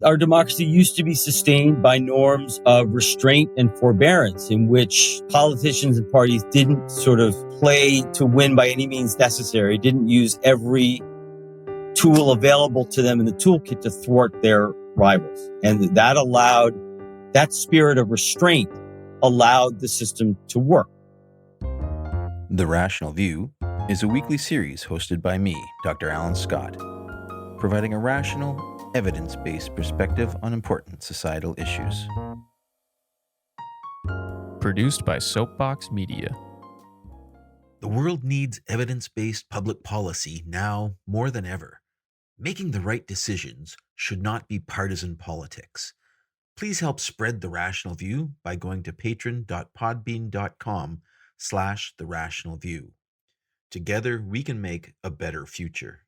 Our democracy used to be sustained by norms of restraint and forbearance, in which politicians and parties didn't sort of play to win by any means necessary, didn't use every tool available to them in the toolkit to thwart their rivals. And that spirit of restraint allowed the system to work. The Rational View is a weekly series hosted by me, Dr. Alan Scott, providing a rational, evidence-based perspective on important societal issues. Produced by Soapbox Media. The world needs evidence-based public policy now more than ever. Making the right decisions should not be partisan politics. Please help spread The Rational View by going to patron.podbean.com/therationalview. Together, we can make a better future.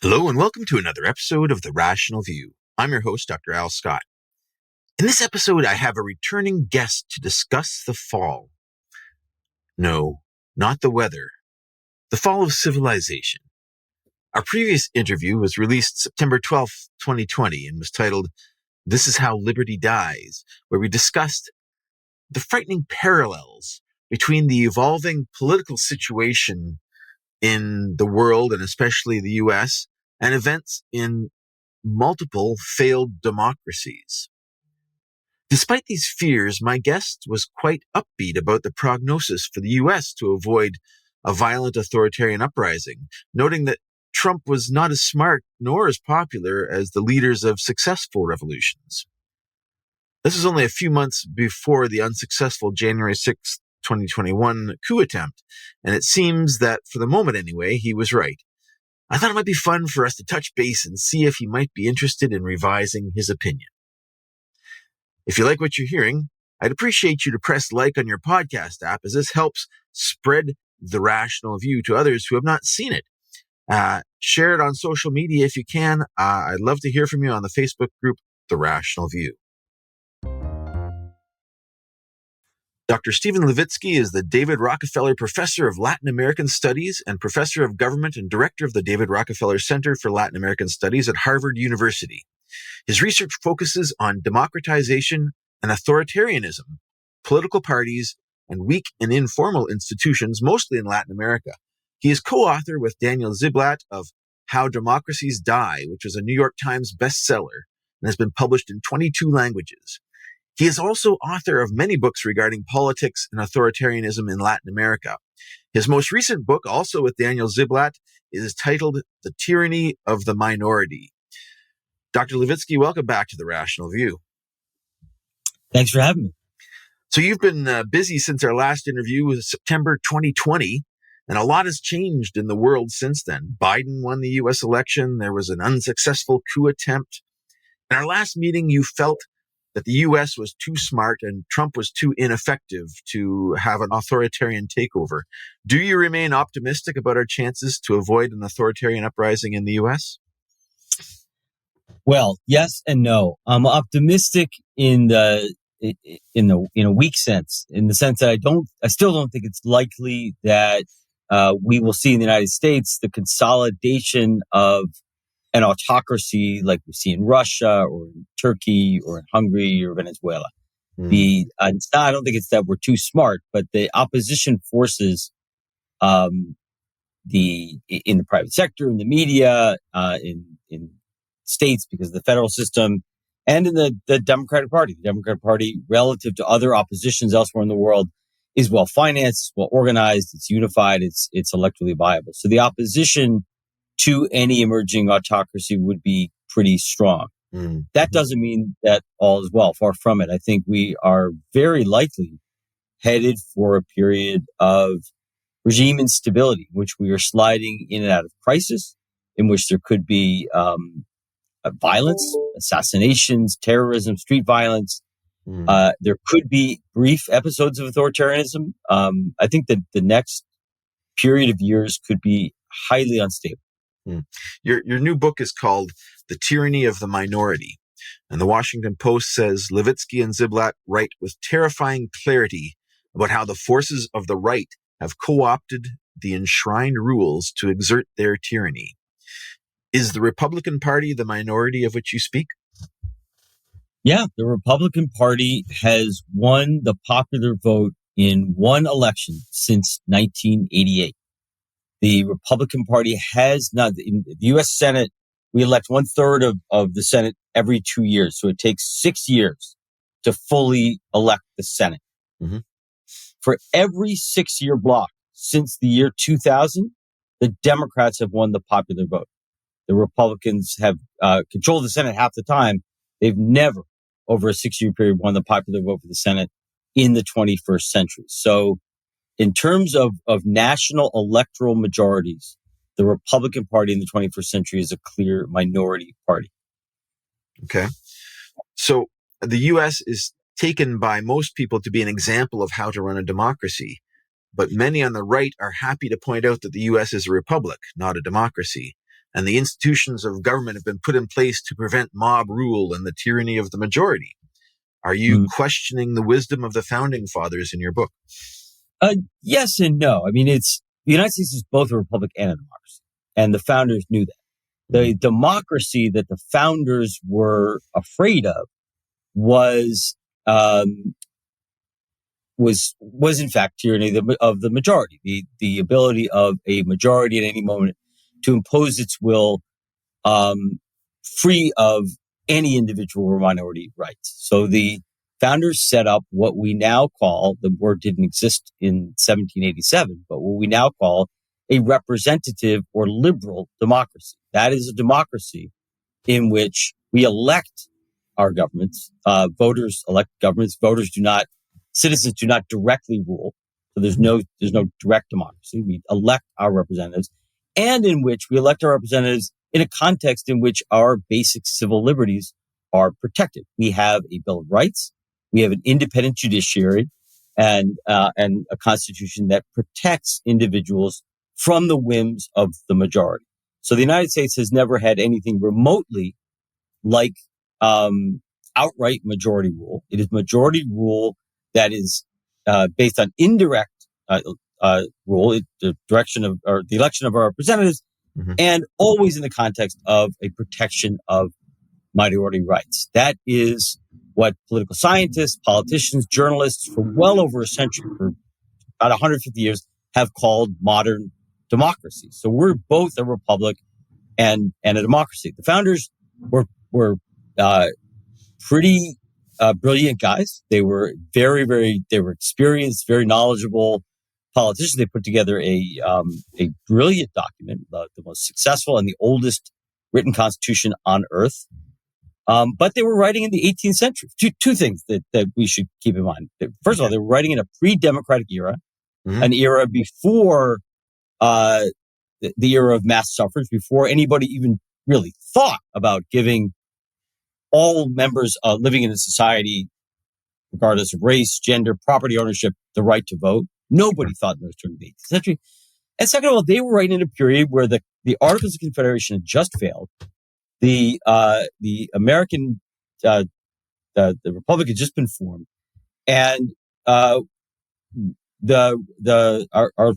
Hello and welcome to another episode of The Rational View. I'm your host, Dr. Al Scott. In this episode, I have a returning guest to discuss the fall. No, not the weather. The fall of civilization. Our previous interview was released September 12th, 2020, and was titled, "This is How Liberty Dies," where we discussed the frightening parallels between the evolving political situation in the world, and especially the US, and events in multiple failed democracies. Despite these fears, my guest was quite upbeat about the prognosis for the US to avoid a violent authoritarian uprising, noting that Trump was not as smart nor as popular as the leaders of successful revolutions. This was only a few months before the unsuccessful January 6th, 2021 coup attempt, and it seems that, for the moment anyway, he was right. I thought it might be fun for us to touch base and see if he might be interested in revising his opinion. If you like what you're hearing, I'd appreciate you to press like on your podcast app, as this helps spread The Rational View to others who have not seen it. Share it on social media if you can. I'd love to hear from you on the Facebook group, The Rational View. Dr. Stephen Levitsky is the David Rockefeller Professor of Latin American Studies and Professor of Government and Director of the David Rockefeller Center for Latin American Studies at Harvard University. His research focuses on democratization and authoritarianism, political parties, and weak and informal institutions, mostly in Latin America. He is co-author with Daniel Ziblatt of How Democracies Die, which is a New York Times bestseller and has been published in 22 languages. He is also author of many books regarding politics and authoritarianism in Latin America. His most recent book, also with Daniel Ziblatt, is titled The Tyranny of the Minority. Dr. Levitsky, welcome back to The Rational View. Thanks for having me. So you've been busy since our last interview was September 2020, and a lot has changed in the world since then. Biden won the U.S. election. There was an unsuccessful coup attempt. In our last meeting, you felt that the U.S. was too smart and Trump was too ineffective to have an authoritarian takeover. Do you remain optimistic about our chances to avoid an authoritarian uprising in the U.S.? Well, yes and no. I'm optimistic in a weak sense, in the sense that I still don't think it's likely that we will see in the United States the consolidation of an autocracy like we see in Russia or in Turkey or in Hungary or Venezuela. I don't think it's that we're too smart, but the opposition forces, in the private sector, in the media, in states because of the federal system, and in the Democratic Party. The Democratic Party, relative to other oppositions elsewhere in the world, is well financed, well organized, it's unified, it's electorally viable. So the opposition to any emerging autocracy would be pretty strong. That doesn't mean that all is well. Far from it. I think we are very likely headed for a period of regime instability, in which we are sliding in and out of crisis, in which there could be violence, assassinations, terrorism, street violence. There could be brief episodes of authoritarianism. I think that the next period of years could be highly unstable. Your new book is called The Tyranny of the Minority. And the Washington Post says Levitsky and Ziblatt write with terrifying clarity about how the forces of the right have co-opted the enshrined rules to exert their tyranny. Is the Republican Party the minority of which you speak? Yeah, the Republican Party has won the popular vote in one election since 1988. The Republican Party has not, in the U.S. Senate, we elect 1/3 of the Senate every 2 years. So it takes 6 years to fully elect the Senate. Mm-hmm. For every 6-year block since the year 2000, the Democrats have won the popular vote. The Republicans have controlled the Senate half the time. They've never, over a 6-year period, won the popular vote for the Senate in the 21st century. So in terms of national electoral majorities, the Republican Party in the 21st century is a clear minority party. Okay. So the U.S. is taken by most people to be an example of how to run a democracy. But many on the right are happy to point out that the U.S. is a republic, not a democracy. And the institutions of government have been put in place to prevent mob rule and the tyranny of the majority. Are you questioning the wisdom of the founding fathers in your book? Yes and no. I mean, the United States is both a republic and a democracy. And the founders knew that. The democracy that the founders were afraid of was in fact tyranny of the majority, the ability of a majority at any moment to impose its will, free of any individual or minority rights. So the founders set up what we now call, the word didn't exist in 1787, but what we now call a representative or liberal democracy. That is a democracy in which we elect our governments. Voters elect governments. Citizens do not directly rule. So there's no direct democracy. We elect our representatives, and in which we elect our representatives in a context in which our basic civil liberties are protected. We have a Bill of Rights. We have an independent judiciary and a constitution that protects individuals from the whims of the majority. So the United States has never had anything remotely like outright majority rule. It is majority rule that is based on indirect rule, the election of our representatives, and always in the context of a protection of minority rights. That is what political scientists, politicians, journalists for well over a century, for about 150 years, have called modern democracy. So we're both a republic and a democracy. The founders were pretty brilliant guys. They were they were experienced, very knowledgeable politicians. They put together a brilliant document, the most successful and the oldest written constitution on earth. But they were writing in the 18th century. Two things that we should keep in mind. First of all, they were writing in a pre-democratic era, an era before the era of mass suffrage, before anybody even really thought about giving all members living in a society, regardless of race, gender, property ownership, the right to vote. Nobody thought in those terms in the 18th century. And second of all, they were writing in a period where the Articles of Confederation had just failed. The American, the Republic had just been formed. And our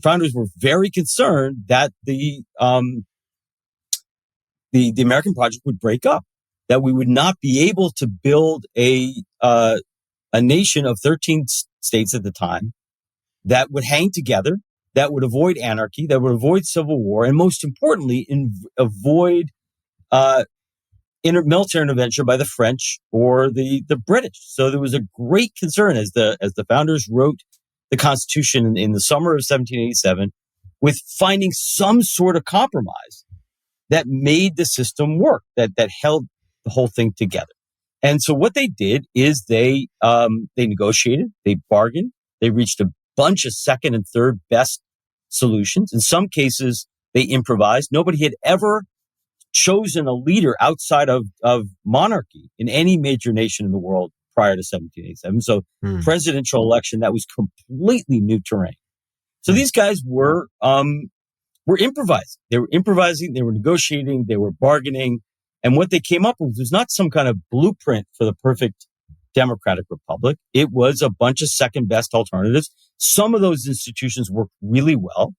founders were very concerned that the American project would break up, that we would not be able to build a nation of 13 states at the time that would hang together, that would avoid anarchy, that would avoid civil war, and most importantly, avoid military intervention by the French or the British. So there was a great concern as the founders wrote the Constitution in the summer of 1787 with finding some sort of compromise that made the system work, that held the whole thing together. And so what they did is they negotiated, they bargained, they reached a bunch of second and third best solutions. In some cases, they improvised. Nobody had ever chosen a leader outside of monarchy in any major nation in the world prior to 1787. So presidential election, that was completely new terrain. So these guys were improvising. They were improvising, they were negotiating, they were bargaining. And what they came up with was not some kind of blueprint for the perfect democratic republic. It was a bunch of second best alternatives. Some of those institutions worked really well.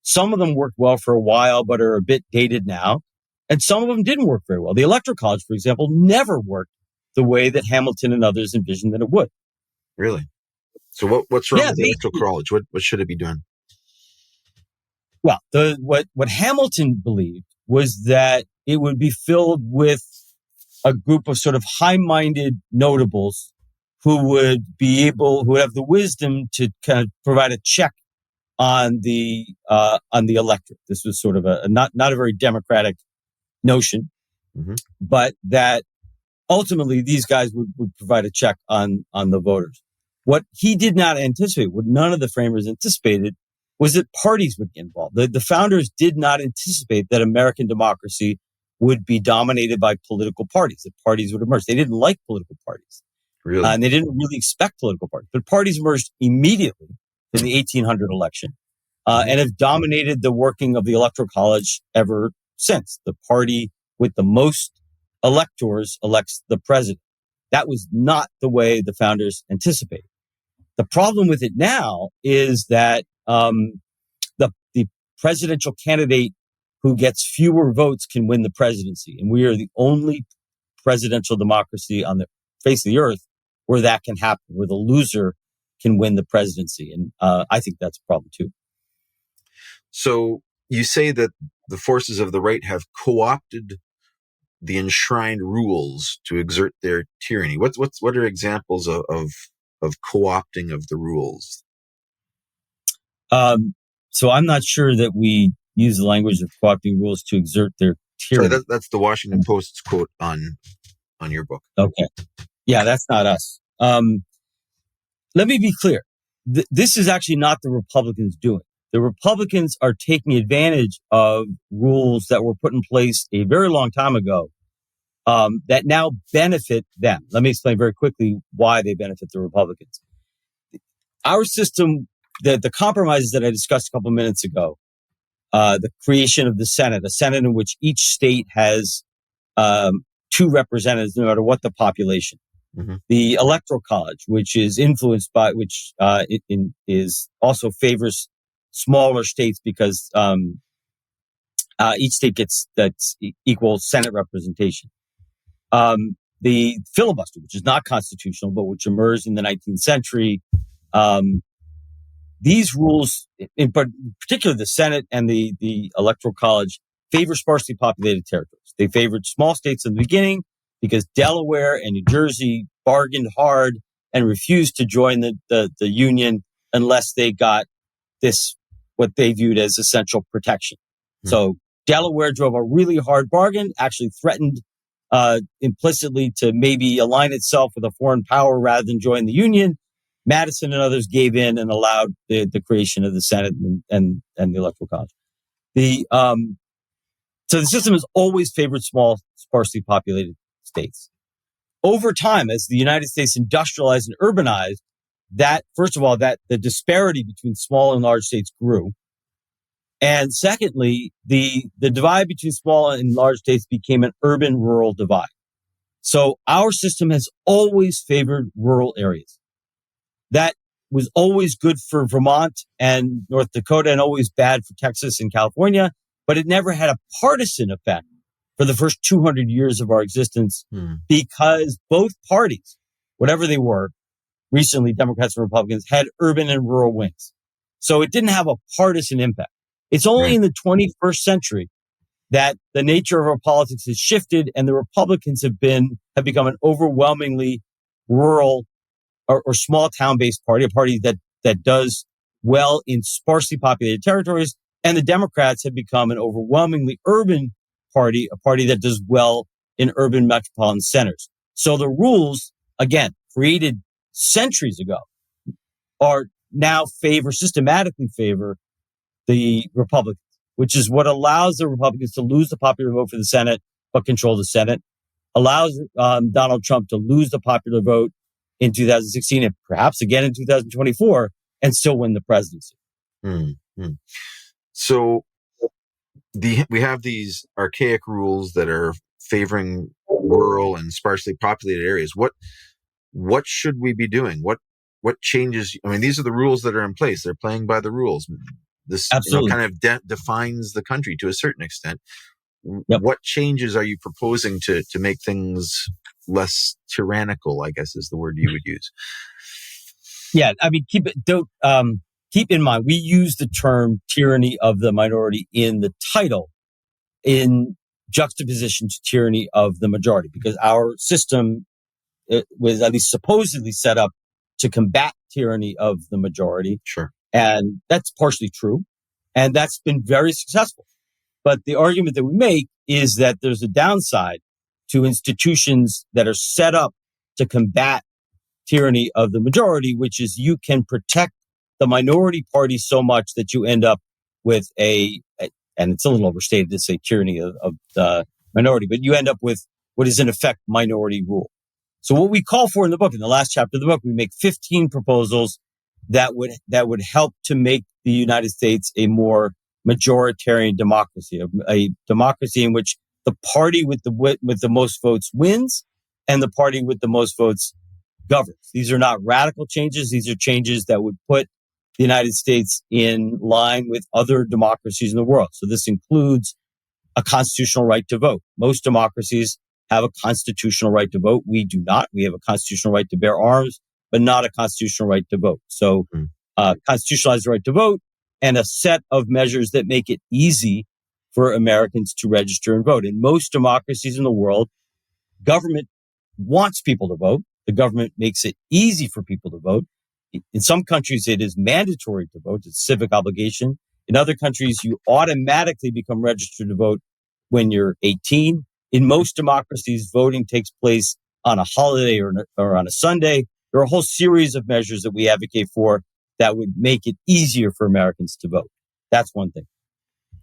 Some of them worked well for a while, but are a bit dated now. And some of them didn't work very well. The Electoral College, for example, never worked the way that Hamilton and others envisioned that it would. Really? So what's wrong Yeah, with the Electoral College? What should it be doing? Well, what Hamilton believed was that it would be filled with a group of sort of high-minded notables who would have the wisdom to kind of provide a check on the electorate. This was sort of not a very democratic notion, but that ultimately these guys would provide a check on the voters. What he did not anticipate, what none of the framers anticipated, was that parties would get involved. The founders did not anticipate that American democracy would be dominated by political parties, that parties would emerge. They didn't like political parties. Really? And they didn't really expect political parties. But parties emerged immediately in the 1800 election and have dominated the working of the Electoral College ever since. The party with the most electors elects the president. That was not the way the founders anticipated. The problem with it now is that the presidential candidate who gets fewer votes can win the presidency. And we are the only presidential democracy on the face of the earth where that can happen, where the loser can win the presidency. And I think that's a problem too. So you say that the forces of the right have co-opted the enshrined rules to exert their tyranny. What are examples of co-opting of the rules? So I'm not sure that we use the language of co-opting rules to exert their tyranny. Sorry, that's the Washington Post's quote on your book. Okay. Yeah, that's not us. Let me be clear. This is actually not the Republicans doing. The Republicans are taking advantage of rules that were put in place a very long time ago that now benefit them. Let me explain very quickly why they benefit the Republicans. Our system, the compromises that I discussed a couple of minutes ago, the creation of the Senate, a Senate in which each state has two representatives, no matter what the population. The Electoral College, which is influenced by, is also favors smaller states because each state gets that's equal Senate representation. The filibuster, which is not constitutional, but which emerged in the 19th century. These rules, in particular the Senate and the Electoral College, favor sparsely populated territories. They favored small states in the beginning because Delaware and New Jersey bargained hard and refused to join the Union unless they got this, what they viewed as essential protection. So Delaware drove a really hard bargain, actually threatened implicitly to maybe align itself with a foreign power rather than join the Union. Madison and others gave in and allowed the creation of the Senate and the Electoral College. So the system has always favored small, sparsely populated states. Over time, as the United States industrialized and urbanized, first of all, the disparity between small and large states grew. And secondly, the divide between small and large states became an urban-rural divide. So our system has always favored rural areas. That was always good for Vermont and North Dakota and always bad for Texas and California, but it never had a partisan effect for the first 200 years of our existence because both parties, whatever they were, recently Democrats and Republicans, had urban and rural wings. So it didn't have a partisan impact. It's only in the 21st century that the nature of our politics has shifted and the Republicans have become an overwhelmingly rural or small town-based party, a party that does well in sparsely populated territories. And the Democrats have become an overwhelmingly urban party, a party that does well in urban metropolitan centers. So the rules, again, created centuries ago, are now systematically favor the Republicans, which is what allows the Republicans to lose the popular vote for the Senate, but control the Senate, allows Donald Trump to lose the popular vote in 2016 and perhaps again in 2024 and still win the presidency. So we have these archaic rules that are favoring rural and sparsely populated areas. What should we be doing? What changes? I mean, these are the rules that are in place. They're playing by the rules. This kind of defines the country to a certain extent. Yep. What changes are you proposing to make things less tyrannical, I guess is the word you would use. Yeah, I mean, keep in mind, we use the term tyranny of the minority in the title in juxtaposition to tyranny of the majority, because our system was at least supposedly set up to combat tyranny of the majority. Sure. And that's partially true. And that's been very successful. But the argument that we make is that there's a downside to institutions that are set up to combat tyranny of the majority, which is you can protect the minority party so much that you end up with and it's a little overstated to say tyranny of the minority, but you end up with what is in effect minority rule. So what we call for in the book, in the last chapter of the book, we make 15 proposals that would help to make the United States a more majoritarian democracy, a democracy in which the party with the most votes wins and the party with the most votes governs. These are not radical changes. These are changes that would put the United States in line with other democracies in the world. So this includes a constitutional right to vote. Most democracies have a constitutional right to vote. We do not. We have a constitutional right to bear arms, but not a constitutional right to vote. So constitutionalize the right to vote and a set of measures that make it easy for Americans to register and vote. In most democracies in the world, government wants people to vote. The government makes it easy for people to vote. In some countries, it is mandatory to vote. It's a civic obligation. In other countries, you automatically become registered to vote when you're 18. In most democracies, voting takes place on a holiday or on a Sunday. There are a whole series of measures that we advocate for that would make it easier for Americans to vote. That's one thing.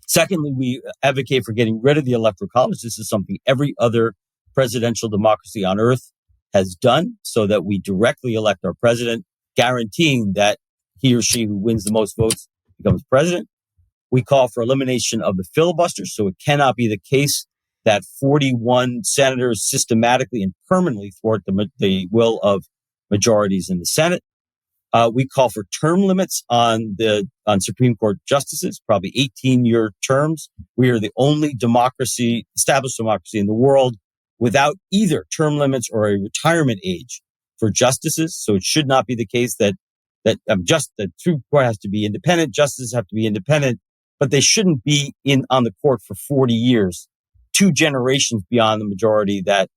Secondly, we advocate for getting rid of the electoral college. This is something every other presidential democracy on earth has done, so that we directly elect our president, guaranteeing that he or she who wins the most votes becomes president. We call for elimination of the filibuster, so it cannot be the case that 41 senators systematically and permanently thwart the will of majorities in the Senate. We call for term limits on Supreme Court justices, probably 18-year terms. We are the only established democracy in the world without either term limits or a retirement age for justices. So it should not be the case that the Supreme Court has to be independent, justices have to be independent, but they shouldn't be on the court for 40 years, 2 generations beyond the majority that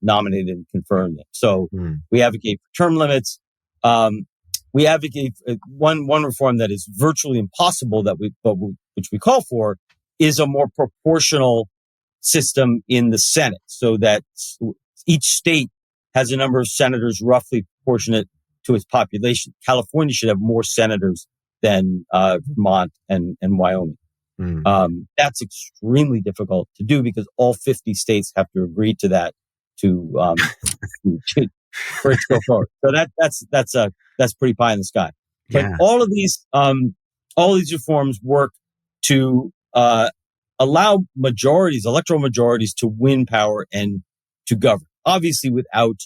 nominated and confirmed them. So we advocate for term limits. We advocate one reform that is virtually impossible which we call for is a more proportional system in the Senate, so that each state has a number of senators roughly proportionate to its population. California should have more senators than Vermont and Wyoming. That's extremely difficult to do because all 50 states have to agree to that for it to go forward. So that's pretty pie in the sky. But all of these reforms work to allow electoral majorities to win power and to govern, obviously without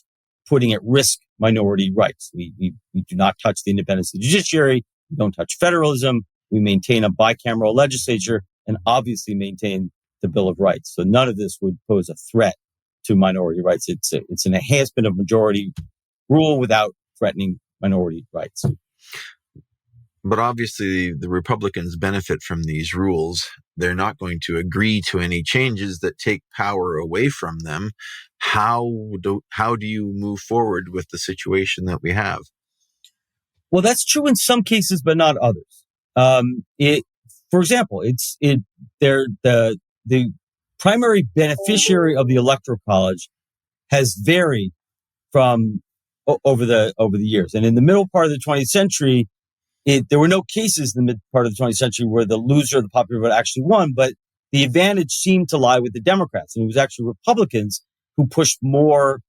putting at risk minority rights. We do not touch the independence of the judiciary. We don't touch federalism. We maintain a bicameral legislature and obviously maintain the Bill of Rights. So none of this would pose a threat to minority rights. It's an enhancement of majority rule without threatening minority rights. But obviously, the Republicans benefit from these rules. They're not going to agree to any changes that take power away from them. How do you move forward with the situation that we have? Well, that's true in some cases, but not others. For example, the primary beneficiary of the Electoral College has varied from over the years, and in the middle part of the 20th century. There were no cases in the mid part of the 20th century where the loser of the popular vote actually won, but the advantage seemed to lie with the Democrats. And it was actually Republicans who pushed more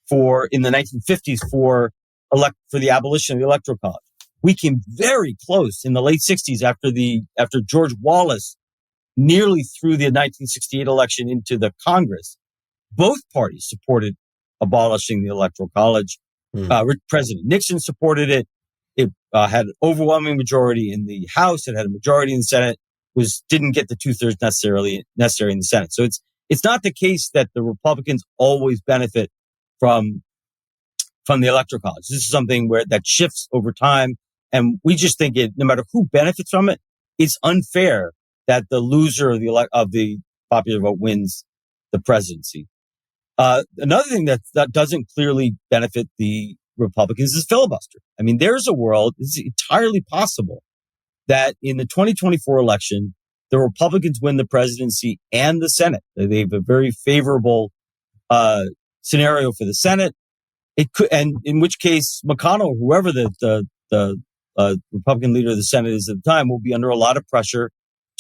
in the 1950s for the abolition of the Electoral College. We came very close in the late 60s after George Wallace nearly threw the 1968 election into the Congress. Both parties supported abolishing the Electoral College. President Nixon supported it. It had an overwhelming majority in the House. It had a majority in the Senate. Didn't get the 2/3 necessary in the Senate. So it's not the case that the Republicans always benefit from the Electoral College. This is something that shifts over time. And we just think no matter who benefits from it, it's unfair that the loser of the popular vote wins the presidency. Another thing that doesn't clearly benefit the Republicans is filibuster. I mean, there's a world, it's entirely possible that in the 2024 election, the Republicans win the presidency and the Senate. They have a very favorable scenario for the Senate. It could, and in which case McConnell, whoever the Republican leader of the Senate is at the time, will be under a lot of pressure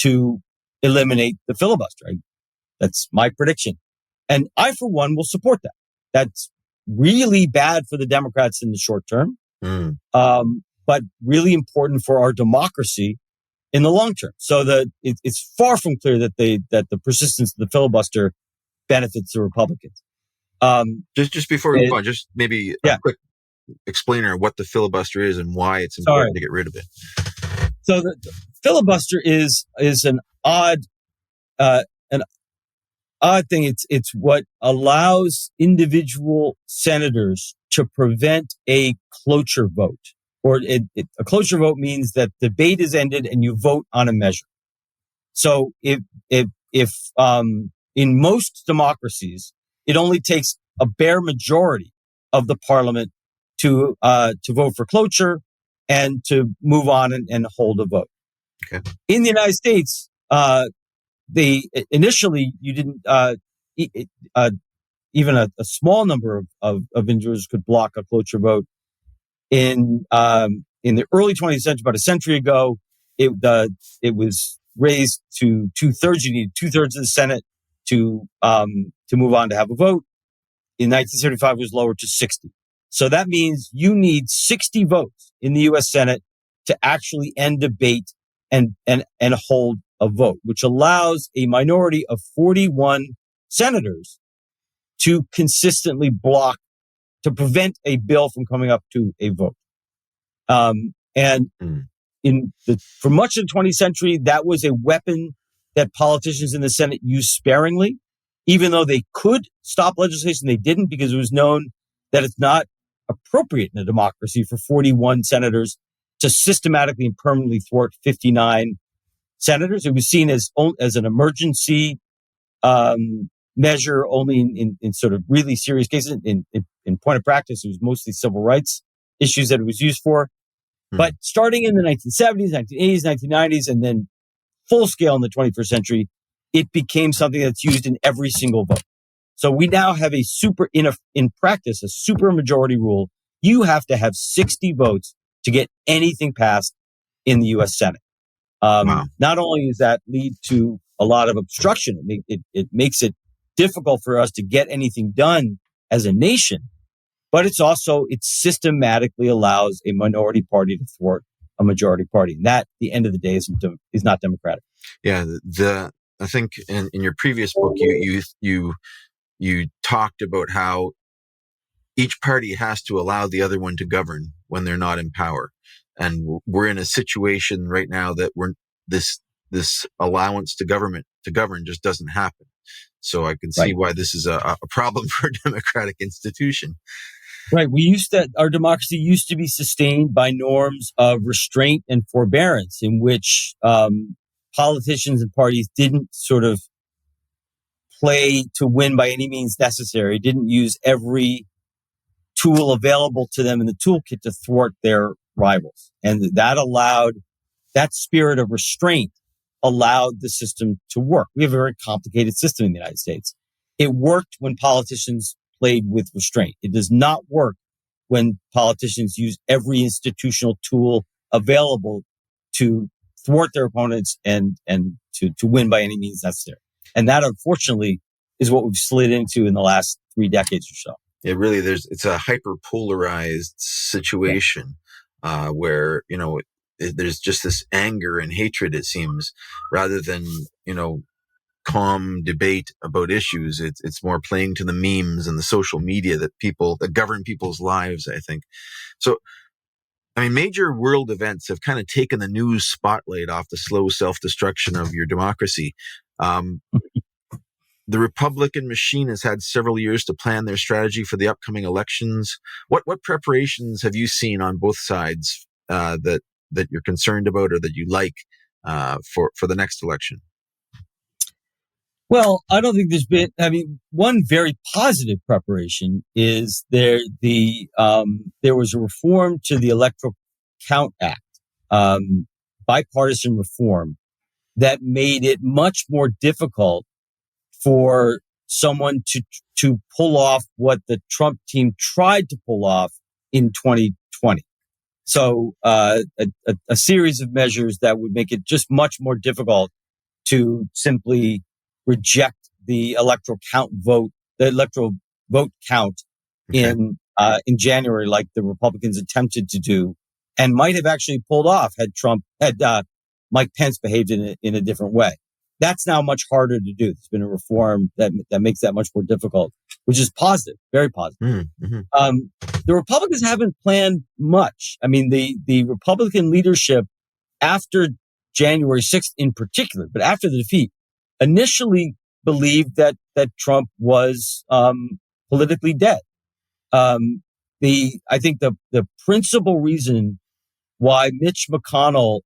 to eliminate the filibuster. That's my prediction. And I, for one, will support that. That's really bad for the Democrats in the short term, but really important for our democracy in the long term. So it's far from clear that the persistence of the filibuster benefits the Republicans. Just before we move on, just maybe a quick explainer of what the filibuster is and why it's important to get rid of it. So the filibuster is an odd thing. It's what allows individual senators to prevent a cloture vote. Or a cloture vote means that debate is ended and you vote on a measure. So if in most democracies, it only takes a bare majority of the parliament to vote for cloture and to move on and hold a vote. Okay. In the United States, initially you didn't even a small number of individuals could block a cloture vote. In the early 20th century, about a century ago, it was raised to 2/3. You needed 2/3 of the Senate to move on to have a vote. In 1975, it was lowered to 60. So that means you need 60 votes in the U.S. Senate to actually end debate and hold a vote, which allows a minority of 41 senators to consistently block, to prevent a bill from coming up to a vote. For much of the 20th century, that was a weapon that politicians in the Senate used sparingly. Even though they could stop legislation, they didn't, because it was known that it's not appropriate in a democracy for 41 senators to systematically and permanently thwart 59 senators. It was seen as an emergency measure only in sort of really serious cases. In point of practice, it was mostly civil rights issues that it was used for. But starting in the 1970s, 1980s, 1990s, and then full scale in the 21st century, it became something that's used in every single vote. So we now have in practice, a super majority rule. You have to have 60 votes to get anything passed in the U.S. Senate. Wow. Not only does that lead to a lot of obstruction, it makes it difficult for us to get anything done as a nation, but it systematically allows a minority party to thwart a majority party. And that, at the end of the day, is not democratic. Yeah, I think in your previous book, you talked about how each party has to allow the other one to govern when they're not in power, and we're in a situation right now that this allowance to govern just doesn't happen. So I can see why this is a problem for a democratic institution. Right. Our democracy used to be sustained by norms of restraint and forbearance, in which politicians and parties didn't sort of play to win by any means necessary, didn't use every tool available to them in the toolkit to thwart their rivals. And that spirit of restraint allowed the system to work. We have a very complicated system in the United States. It worked when politicians played with restraint. It does not work when politicians use every institutional tool available to thwart their opponents and to win by any means necessary. And that, unfortunately, is what we've slid into in the last 3 decades or so. Yeah, really, it's a hyper polarized situation where, there's just this anger and hatred, it seems, rather than, calm debate about issues. It's more playing to the memes and the social media that govern people's lives, I think. So, I mean, major world events have kind of taken the news spotlight off the slow self-destruction of your democracy. The Republican machine has had several years to plan their strategy for the upcoming elections. What preparations have you seen on both sides that you're concerned about or that you like for the next election? Well, I don't think there's been. I mean, one very positive preparation is there was a reform to the Electoral Count Act, bipartisan reform that made it much more difficult for someone to pull off what the Trump team tried to pull off in 2020. So a series of measures that would make it just much more difficult to simply reject the electoral vote count in January, like the Republicans attempted to do, and might have actually pulled off had Mike Pence behaved in a different way. That's now much harder to do. There's been a reform that makes that much more difficult, which is positive, very positive. Mm-hmm. The Republicans haven't planned much. I mean, the Republican leadership after January 6th in particular, but after the defeat, initially believed that Trump was politically dead. I think the principal reason why Mitch McConnell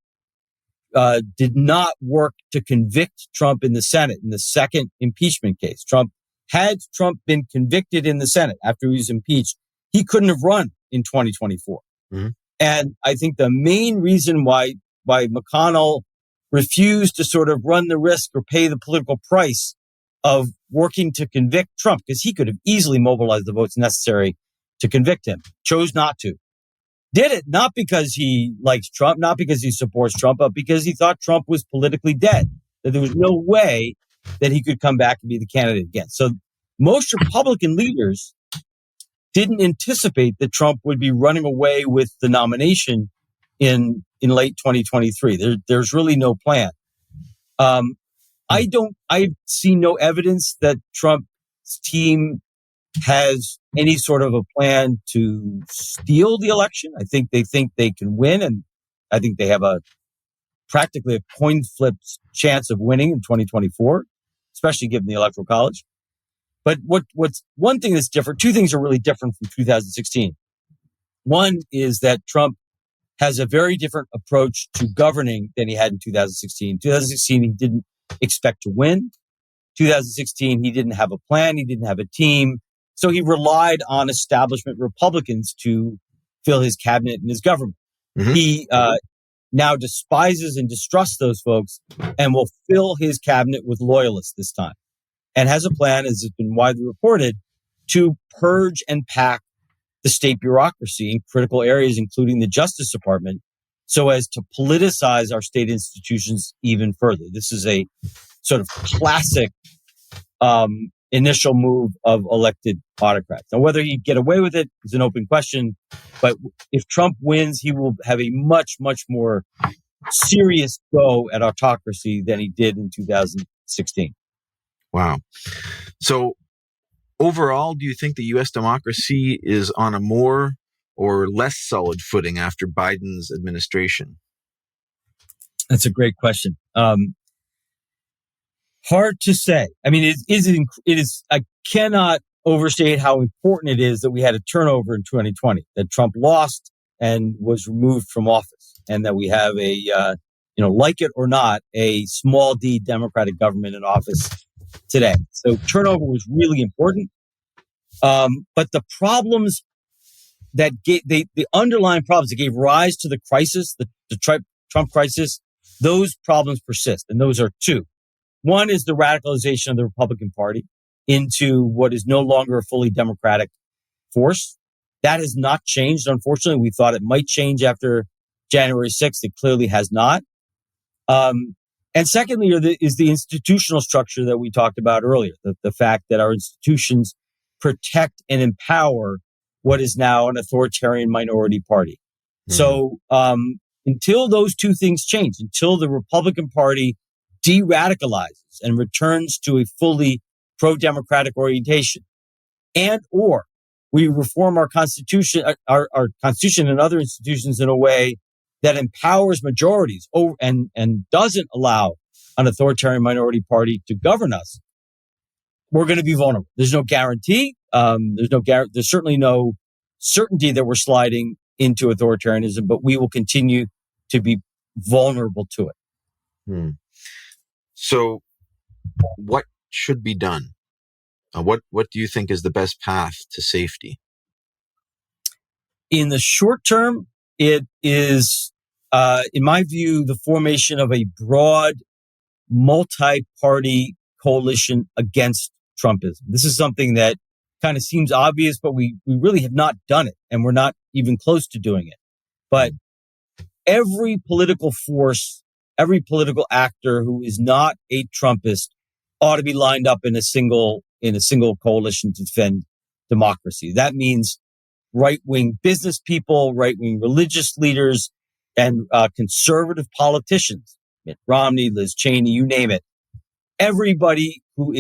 did not work to convict Trump in the Senate in the second impeachment case. Had Trump been convicted in the Senate after he was impeached, he couldn't have run in 2024. Mm-hmm. And I think the main reason why McConnell refused to sort of run the risk or pay the political price of working to convict Trump, because he could have easily mobilized the votes necessary to convict him, chose not to. Did it not because he likes Trump, not because he supports Trump, but because he thought Trump was politically dead, that there was no way that he could come back and be the candidate again. So most Republican leaders didn't anticipate that Trump would be running away with the nomination in late 2023. There's really no plan. I've seen no evidence that Trump's team has any sort of a plan to steal the election. I think they can win, and I think they have practically a coin flip chance of winning in 2024, especially given the Electoral College. But what's one thing that's different, two things are really different from 2016. One is that Trump has a very different approach to governing than he had in 2016. 2016, he didn't expect to win. 2016, he didn't have a plan. He didn't have a team. So he relied on establishment Republicans to fill his cabinet and his government. Mm-hmm. He now despises and distrusts those folks and will fill his cabinet with loyalists this time, and has a plan, as has been widely reported, to purge and pack the state bureaucracy in critical areas, including the Justice Department, so as to politicize our state institutions even further. This is a sort of classic initial move of elected autocrats. Now, whether he'd get away with it is an open question, but if Trump wins, he will have a much, much more serious go at autocracy than he did in 2016. Wow. So overall, do you think the U.S. democracy is on a more or less solid footing after Biden's administration? That's a great question. Hard to say. I mean, it is. I cannot overstate how important it is that we had a turnover in 2020, that Trump lost and was removed from office, and that we have a, like it or not, a small d Democratic government in office today. So turnover was really important. But the problems that the underlying problems that gave rise to the crisis, the Trump crisis, those problems persist, and those are two. One is the radicalization of the Republican Party into what is no longer a fully democratic force. That has not changed, unfortunately. We thought it might change after January 6th. It clearly has not. And secondly, is the institutional structure that we talked about earlier, the fact that our institutions protect and empower what is now an authoritarian minority party. Mm-hmm. So until those two things change, until the Republican Party de-radicalizes and returns to a fully pro-democratic orientation, and or we reform our constitution, our constitution and other institutions in a way that empowers majorities and doesn't allow an authoritarian minority party to govern us, we're going to be vulnerable. There's no guarantee. There's certainly no certainty that we're sliding into authoritarianism, but we will continue to be vulnerable to it. So what should be done? What do you think is the best path to safety? In the short term, it is, in my view, the formation of a broad, multi-party coalition against Trumpism. This is something that kind of seems obvious, but we really have not done it, and we're not even close to doing it. But every political force, every political actor who is not a Trumpist ought to be lined up in a single coalition to defend democracy. That means right-wing business people, right-wing religious leaders, and conservative politicians, Mitt Romney, Liz Cheney, you name it. Everybody who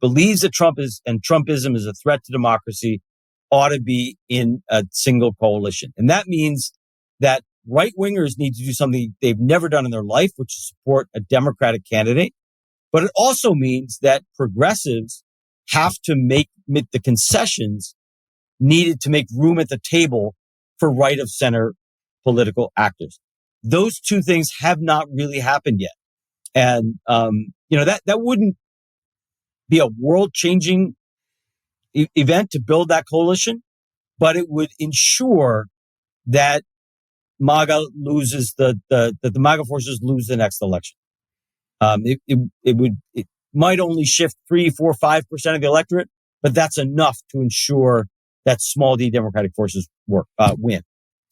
believes that Trumpism is a threat to democracy ought to be in a single coalition. And that means that right-wingers need to do something they've never done in their life, which is support a Democratic candidate. But it also means that progressives have to make the concessions needed to make room at the table for right-of-center political actors. Those two things have not really happened yet. And, that wouldn't be a world-changing event to build that coalition, but it would ensure that MAGA loses that the MAGA forces lose the next election. It might only shift 3, 4, 5% of the electorate, but that's enough to ensure that small d Democratic forces win.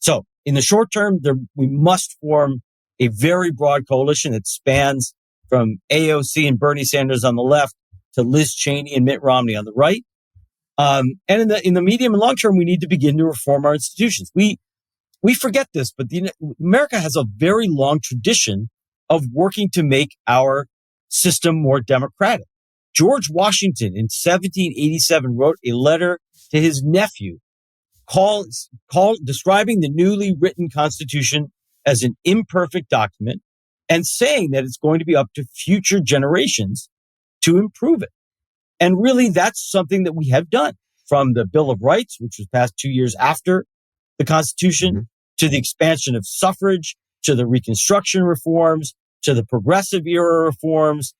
So in the short term, we must form a very broad coalition that spans from AOC and Bernie Sanders on the left to Liz Cheney and Mitt Romney on the right. And in the medium and long term, we need to begin to reform our institutions. We forget this, but America has a very long tradition of working to make our system more democratic. George Washington in 1787 wrote a letter to his nephew describing the newly written Constitution as an imperfect document and saying that it's going to be up to future generations to improve it. And really, that's something that we have done, from the Bill of Rights, which was passed 2 years after the Constitution, to the expansion of suffrage, to the Reconstruction reforms, to the Progressive era reforms,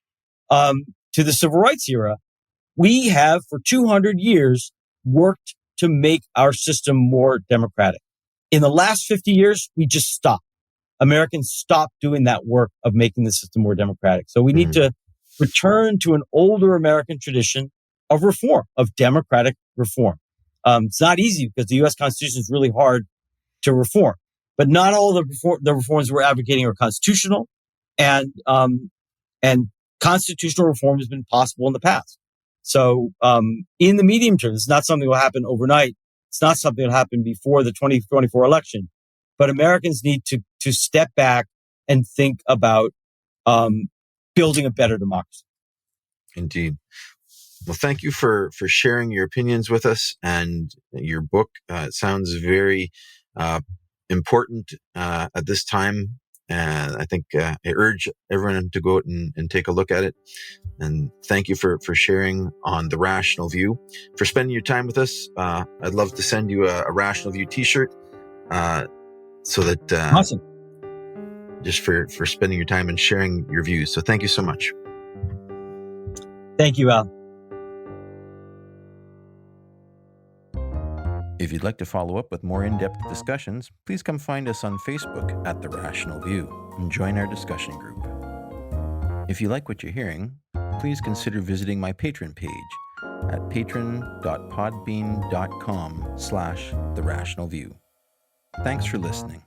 to the Civil Rights era. We have, for 200 years, worked to make our system more democratic. In the last 50 years, we just stopped. Americans stopped doing that work of making the system more democratic. So we need to return to an older American tradition of reform, of democratic reform. It's not easy because the U.S. Constitution is really hard to reform, but not all the reforms we're advocating are constitutional, and constitutional reform has been possible in the past. So in the medium term, it's not something that will happen overnight. It's not something that will happen before the 2024 election. But Americans need to step back and think about building a better democracy. Indeed. Well, thank you for sharing your opinions with us and your book. It sounds very important at this time. And I think I urge everyone to go out and take a look at it. And thank you for sharing on The Rational View, for spending your time with us. I'd love to send you a Rational View t-shirt so that Awesome. Just for spending your time and sharing your views. So thank you so much. Thank you, Al. If you'd like to follow up with more in-depth discussions, please come find us on Facebook at The Rational View and join our discussion group. If you like what you're hearing, please consider visiting my Patreon page at patron.podbean.com/therationalview. Thanks for listening.